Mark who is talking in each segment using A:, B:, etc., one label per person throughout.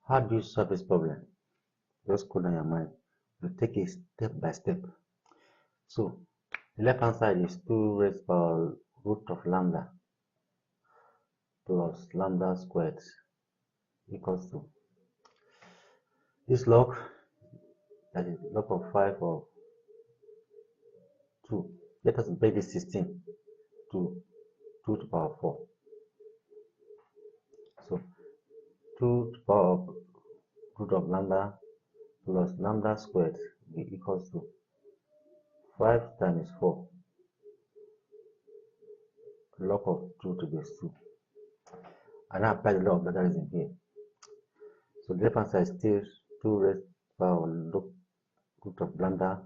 A: How do you solve this problem? Just cool down your mind. You take it step by step. So the left hand side is 2 raised by root of lambda plus lambda squared equals to this log, that is log of 5 of 2. Let us break this 16 to 2 to the power 4. So 2 to the power of root of lambda plus lambda squared equals to 5 times 4 log of 2 to the base 2. And now apply the law of logarithm here. So the left hand side is still 2 raised power root of lambda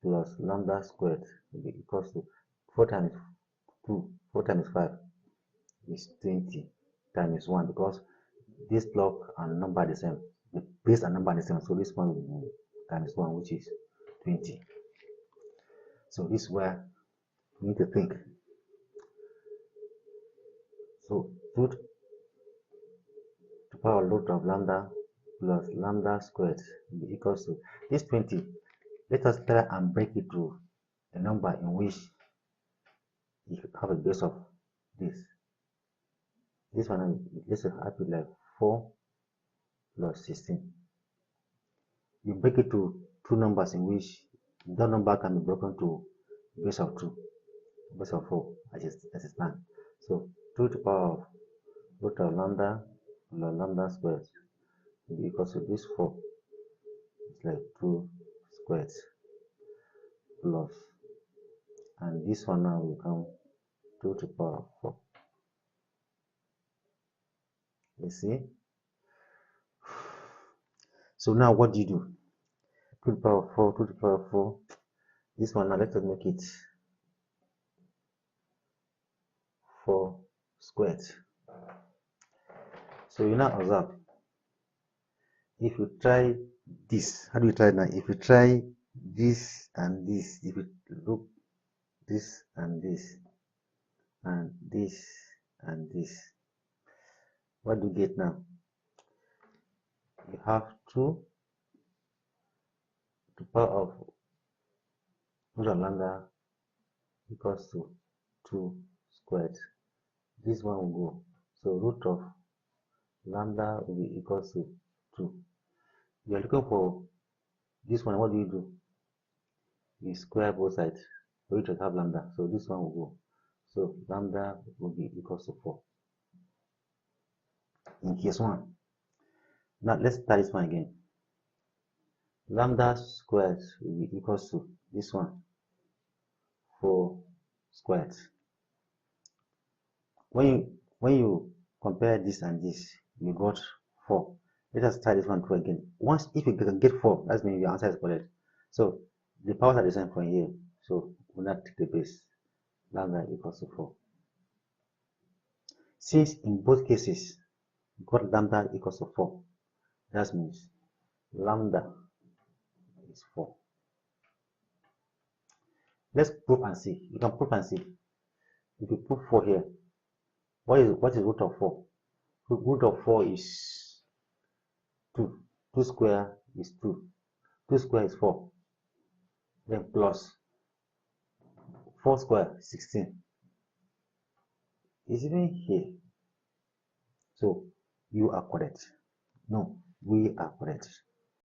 A: plus lambda squared equals to 4 times 2, 4 times 5 is 20 times 1, because this log and number are the same. The base and number are the same, so this one will be times 1, which is 20. So this is where we need to think. So root to the power root of lambda plus lambda squared will be equals to this 20. Let us try and break it to a number in which you have a base of this. This one, let's have it like 4 plus 16. You break it to two numbers in which that number can be broken to base of 2, base of 4 as it stands. So 2 to the power of root of lambda plus lambda squared will be equal to this 4. It's like 2 squared plus, and this one now will become 2 to the power of 4. You see? So now what do you do? 2 to the power of 4, 2 to the power of 4. This one now, let us make it 4 squared. So you now observe, if you try this, how do you try now? If you try this and this, if you look this and this and this and this, what do you get now? You have 2 to the power of root of lambda equals to 2 squared. This one will go. So root of lambda will be equals to 2. You are looking for this one. What do? You square both sides for you to have lambda. So this one will go. So lambda will be equals to 4 in case 1. Now let's try this one again. Lambda squared will be equals to this one, 4 squared. When you compare this and this, you got 4. Let us try this one through again. Once, if you can get 4, that means your answer is correct. So the powers are the same from here. So we'll not take the base. Lambda equals to 4. Since in both cases you got lambda equals to 4, that means lambda is 4. Let's prove and see. You can prove and see. If you put 4 here, what is root of 4? Root of 4 is 2. 2 square is 2. 2 square is 4. Then plus 4 square, 16. Is even here. So you are correct. No, we are correct.